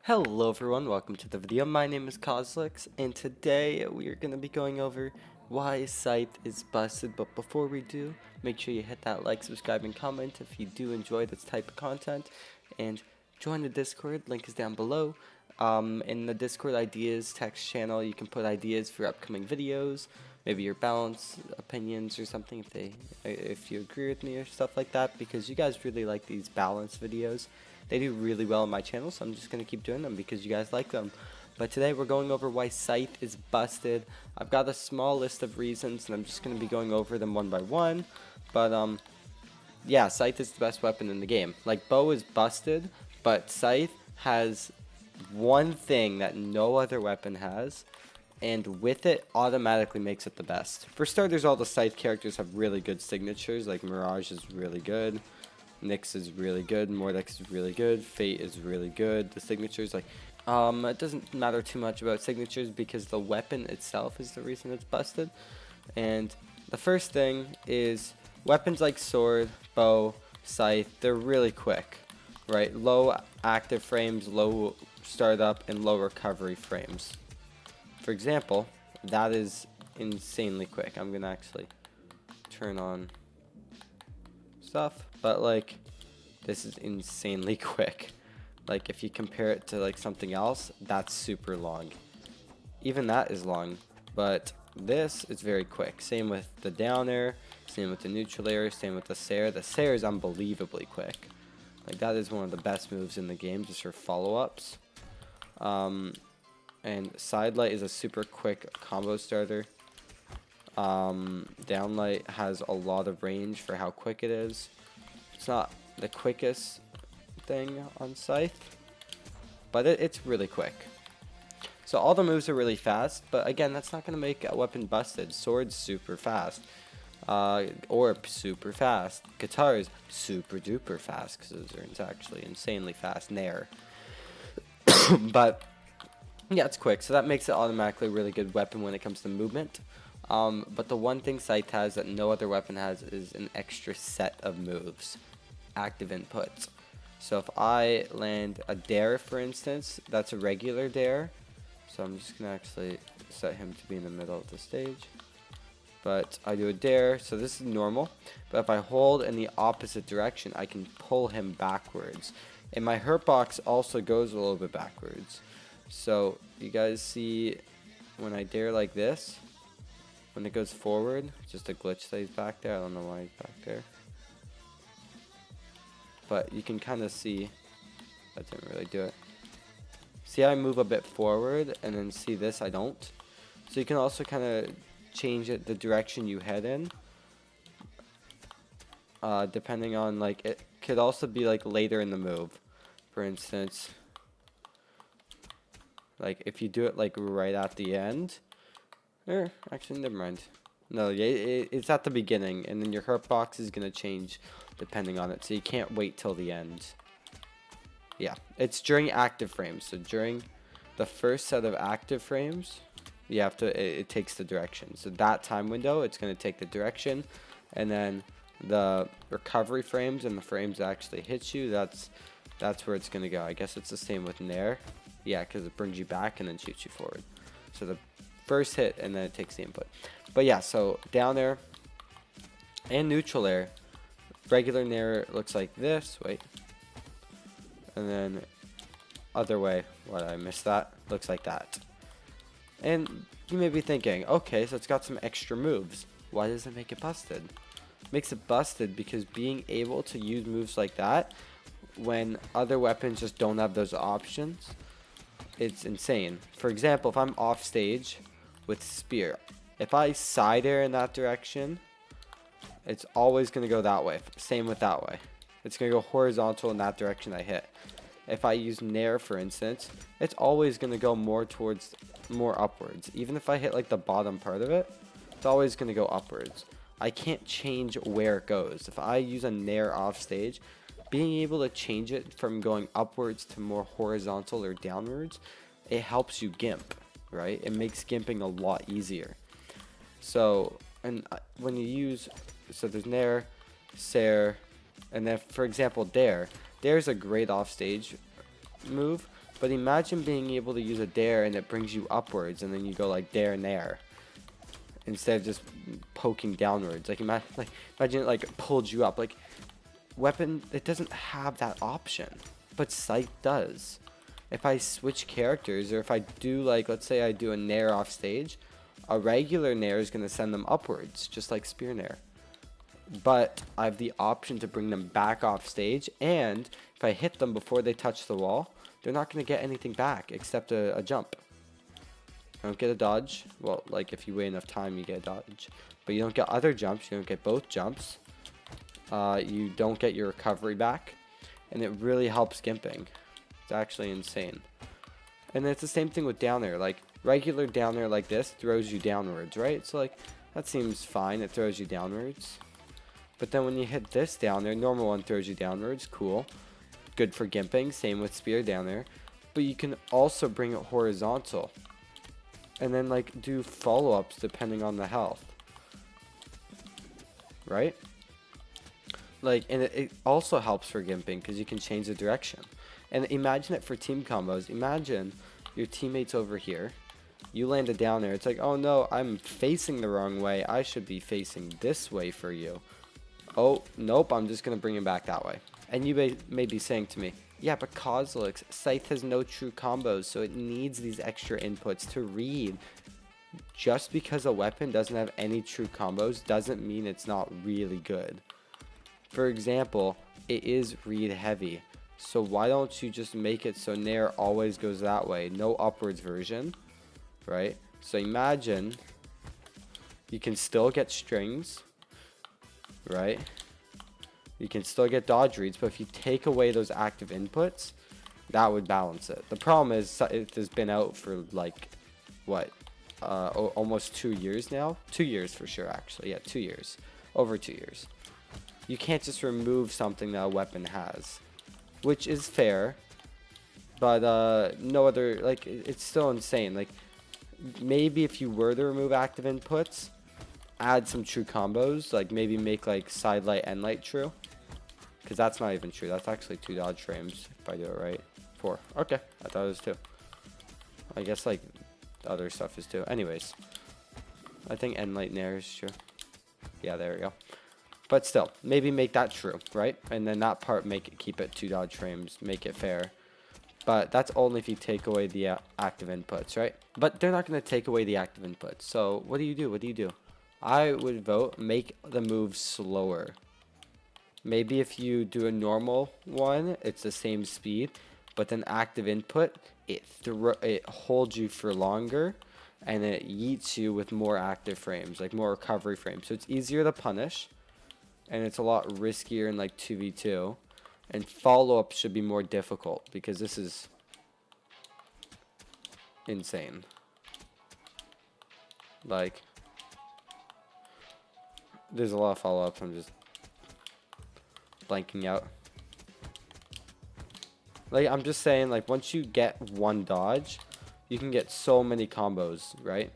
Hello everyone, welcome to the video. My name is Kozlix, and today we are going to be going over why Scythe is busted. But before we do, make sure you hit that like, subscribe, and comment if you do enjoy this type of content. And join the Discord, link is down below. In the Discord ideas text channel, you can put ideas for upcoming videos, maybe your balance opinions or something if you agree with me or stuff like that, because you guys really like these balance videos. They do really well on my channel, so I'm just going to keep doing them because you guys like them. But today we're going over why Scythe is busted. I've got a small list of reasons, and I'm just going to be going over them one by one. But, yeah, Scythe is the best weapon in the game. Like, Bow is busted, but Scythe has one thing that no other weapon has, and with it, automatically makes it the best. For starters, all the Scythe characters have really good signatures, like Mirage is really good. Nyx is really good, Mordex is really good, Fate is really good. The signatures, like, it doesn't matter too much about signatures because the weapon itself is the reason it's busted. And the first thing is weapons like sword, bow, scythe, they're really quick, right? Low active frames, low startup, and low recovery frames. For example, that is insanely quick. I'm gonna actually turn on stuff, but like this is insanely quick. Like if you compare it to like something else, that's super long. Even that is long, but this is very quick. Same with the down air, same with the neutral air, same with the Sair. The Sair is unbelievably quick. Like that is one of the best moves in the game just for follow-ups. And Sidelight is a super quick combo starter. Downlight has a lot of range for how quick it is. It's not the quickest thing on Scythe, but it's really quick. So all the moves are really fast, but again, that's not going to make a weapon busted. Sword's super fast. Orb, super fast. Guitar's super duper fast, because it's actually insanely fast. Nair. But yeah, it's quick, so that makes it automatically a really good weapon when it comes to movement. But the one thing Scythe has that no other weapon has is an extra set of moves, active inputs. So if I land a dare, for instance, that's a regular dare. So I'm just going to actually set him to be in the middle of the stage. But I do a dare, so this is normal. But if I hold in the opposite direction, I can pull him backwards. And my hurt box also goes a little bit backwards. So you guys see when I dare like this, when it goes forward, just a glitch that he's back there. I don't know why he's back there. But you can kind of see, that didn't really do it. See how I move a bit forward, and then see this, I don't. So you can also kind of change it, the direction you head in. Depending on, like, it could also be like later in the move. For instance, like if you do it like right at the end, or actually never mind. No, it's at the beginning, and then your hurt box is gonna change depending on it. So you can't wait till the end. Yeah, it's during active frames. So during the first set of active frames, you have to. It takes the direction. So that time window, it's gonna take the direction, and then the recovery frames and the frames that actually hit you. That's where it's gonna go. I guess it's the same with Nair. Yeah, because it brings you back and then shoots you forward. So the first hit and then it takes the input. But yeah, so down air and neutral air. Regular Nair looks like this. Wait. And then other way. What, I missed that? Looks like that. And you may be thinking, okay, so it's got some extra moves. Why does it make it busted? It makes it busted because being able to use moves like that when other weapons just don't have those options, it's insane. For example, if I'm off stage with Spear, if I side air in that direction, it's always going to go that way. Same with that way. It's going to go horizontal in that direction I hit. If I use Nair, for instance, it's always going to go more upwards. Even if I hit like the bottom part of it, it's always going to go upwards. I can't change where it goes. If I use a Nair off stage, being able to change it from going upwards to more horizontal or downwards, it helps you gimp, right? It makes gimping a lot easier. So, and when you use, so there's Nair, Sair, and then for example Dare. Dare's a great offstage move, But imagine being able to use a dare and it brings you upwards, and then you go like dare and there, instead of just poking downwards. Like imagine it like pulled you up. Like weapon, it doesn't have that option, but Scythe does. If I switch characters, or if I do like, let's say I do a nair off stage, a regular nair is going to send them upwards, just like spear nair. But I have the option to bring them back off stage, and if I hit them before they touch the wall, they're not going to get anything back except a jump. You don't get a dodge. Well, like if you wait enough time, you get a dodge. But you don't get other jumps. You don't get both jumps. You don't get your recovery back. And it really helps gimping. It's actually insane. And it's the same thing with down air. Like regular down air like this throws you downwards, right? So like that seems fine. It throws you downwards. But then when you hit this down there, normal one throws you downwards. Cool. Good for gimping. Same with spear down there. But you can also bring it horizontal. And then like do follow-ups depending on the health. Right? Like, and it also helps for gimping because you can change the direction. And imagine it for team combos. Imagine your teammates over here. You landed down there. It's like, oh no, I'm facing the wrong way. I should be facing this way for you. Oh, nope, I'm just going to bring him back that way. And you may be saying to me, yeah, but Kozilek, Scythe has no true combos, so it needs these extra inputs to read. Just because a weapon doesn't have any true combos doesn't mean it's not really good. For example, it is read heavy. So why don't you just make it so Nair always goes that way? No upwards version, right? So imagine you can still get strings, right? You can still get dodge reads, but if you take away those active inputs, that would balance it. The problem is it has been out for like, what, almost 2 years now? 2 years for sure, actually. Yeah, 2 years. Over 2 years. You can't just remove something that a weapon has, which is fair, but no other, like, it's still insane. Like, maybe if you were to remove active inputs, add some true combos, like maybe make like side light, end light true. Because that's not even true. That's actually 2 dodge frames, if I do it right. 4. Okay, I thought it was 2. I guess, like, other stuff is 2. Anyways, I think end light nair is true. Yeah, there we go. But still, maybe make that true, right? And then that part, keep it 2 dodge frames, make it fair. But that's only if you take away the active inputs, right? But they're not going to take away the active inputs. So what do you do? What do you do? I would vote make the move slower. Maybe if you do a normal one, it's the same speed, but then active input, it holds you for longer, and it yeets you with more active frames, like more recovery frames. So it's easier to punish, and it's a lot riskier in like 2v2, and follow-up should be more difficult, because this is insane. Like, there's a lot of follow-ups, I'm just blanking out. Like, I'm just saying, like, once you get one dodge, you can get so many combos, right?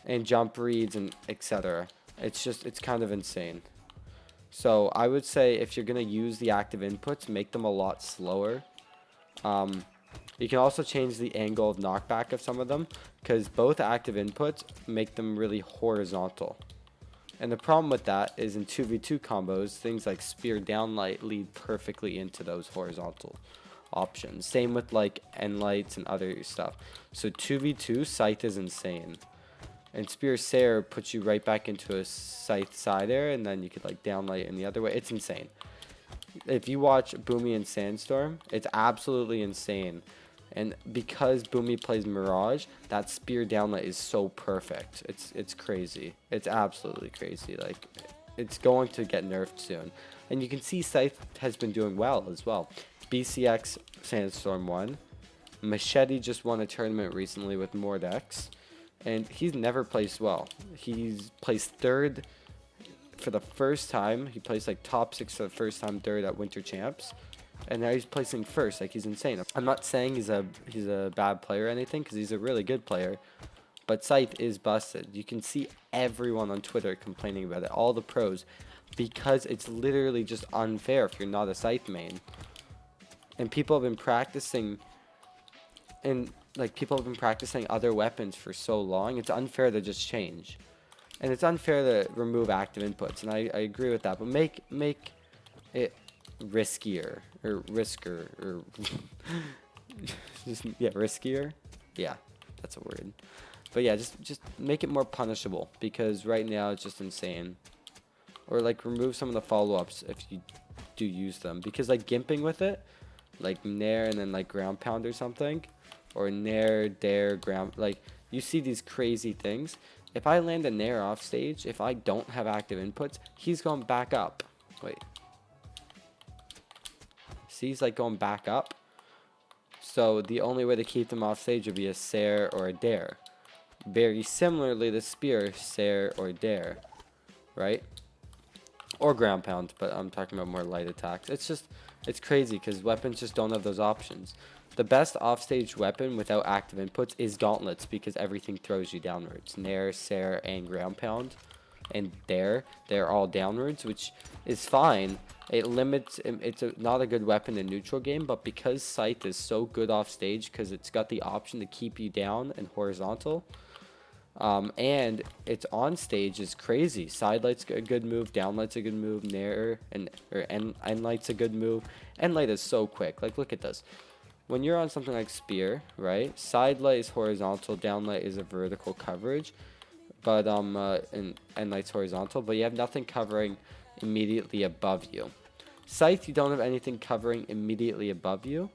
And jump reads and etc. It's kind of insane. So I would say if you're going to use the active inputs, make them a lot slower. You can also change the angle of knockback of some of them, because both active inputs make them really horizontal. And the problem with that is in 2v2 combos, things like spear downlight lead perfectly into those horizontal options. Same with like end lights and other stuff. So 2v2, Scythe is insane. And Spear Sayer puts you right back into a Scythe side air, and then you could like downlight in the other way. It's insane. If you watch Boomy and Sandstorm, it's absolutely insane. And because Boomy plays Mirage, that spear downlight is so perfect. It's crazy. It's absolutely crazy. Like, it's going to get nerfed soon. And you can see Scythe has been doing well as well. BCX Sandstorm won. Machete just won a tournament recently with Mordex. And he's never placed well. He's placed 3rd for the first time. He placed like top 6 for the first time, 3rd at Winter Champs. And now he's placing 1st. Like, he's insane. I'm not saying he's a bad player or anything, because he's a really good player. But Scythe is busted. You can see everyone on Twitter complaining about it. All the pros. Because it's literally just unfair if you're not a Scythe main. And people have been practicing and like people have been practicing other weapons for so long, it's unfair to just change. And it's unfair to remove active inputs, and I agree with that. But make it riskier or risker or just yeah, riskier. Yeah, that's a word. But yeah, just make it more punishable, because right now it's just insane. Or like remove some of the follow-ups if you do use them, because like gimping with it, like nair and then like ground pound or something, or nair dare ground, like you see these crazy things. If I land a nair off stage, if I don't have active inputs, he's going back up. Wait. See, he's like going back up. So the only way to keep them off stage would be a sair or a dare. Very similarly, the spear, sair or dare, right? Or ground pound, but I'm talking about more light attacks. It's crazy because weapons just don't have those options. The best offstage weapon without active inputs is gauntlets, because everything throws you downwards. Nair, sair, and ground pound, and dare, they're all downwards, which is fine. It limits, not a good weapon in neutral game, but because Scythe is so good off stage, because it's got the option to keep you down and horizontal, and it's on stage is crazy. Side light's a good move, down light's a good move, nair or end light's a good move. End light is so quick. Like, look at this. When you're on something like spear, right? Side light is horizontal, down light is a vertical coverage, but and end light's horizontal, but you have nothing covering immediately above you. Scythe, you don't have anything covering immediately above you,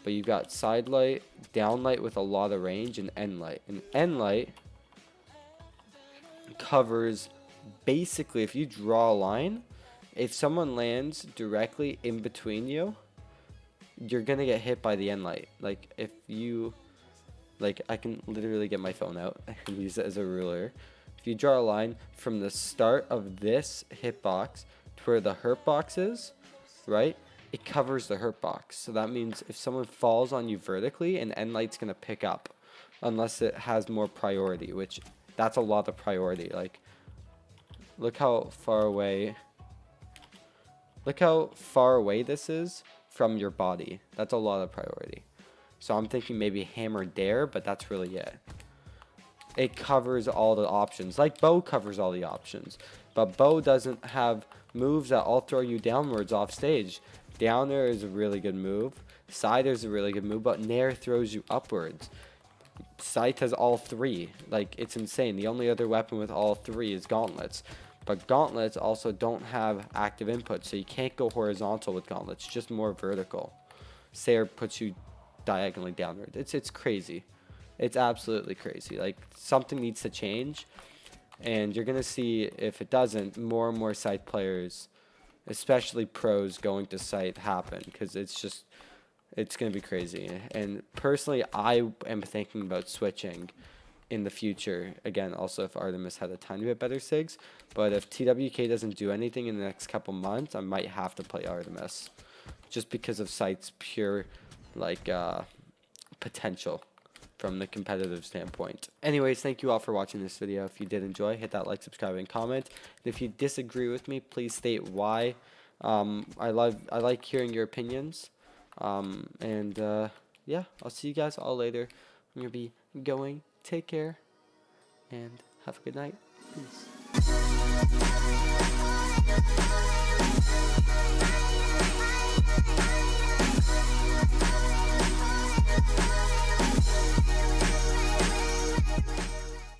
but you've got side light, down light with a lot of range, and end light. And end light covers basically, if you draw a line, if someone lands directly in between you, you're gonna get hit by the end light. Like, if you, like, I can literally get my phone out and use it as a ruler. If you draw a line from the start of this hitbox to where the hurt box is, right, it covers the hurt box. So that means if someone falls on you vertically, an end light's gonna pick up, unless it has more priority, which that's a lot of priority. Like, look how far away this is from your body. That's a lot of priority. So I'm thinking maybe hammer dare, but that's really it. It covers all the options. Like bow covers all the options, but bow doesn't have moves that all throw you downwards off stage. Downer is a really good move. Sider is a really good move, but nair throws you upwards. Scythe has all three. Like, it's insane. The only other weapon with all three is gauntlets. But gauntlets also don't have active input, so you can't go horizontal with gauntlets, just more vertical. Sair puts you diagonally downward. It's crazy. It's absolutely crazy. Like, something needs to change, and you're going to see, if it doesn't, more and more Scythe players, especially pros, going to Scythe happen, because it's going to be crazy. And personally, I am thinking about switching in the future. Again, also if Artemis had a tiny bit better SIGs. But if TWK doesn't do anything in the next couple months, I might have to play Artemis. Just because of Scythe's pure, like, potential from the competitive standpoint. Anyways, thank you all for watching this video. If you did enjoy, hit that like, subscribe, and comment. And if you disagree with me, please state why. I like hearing your opinions. Yeah, I'll see you guys all later. I'm gonna be going. Take care and have a good night. Peace.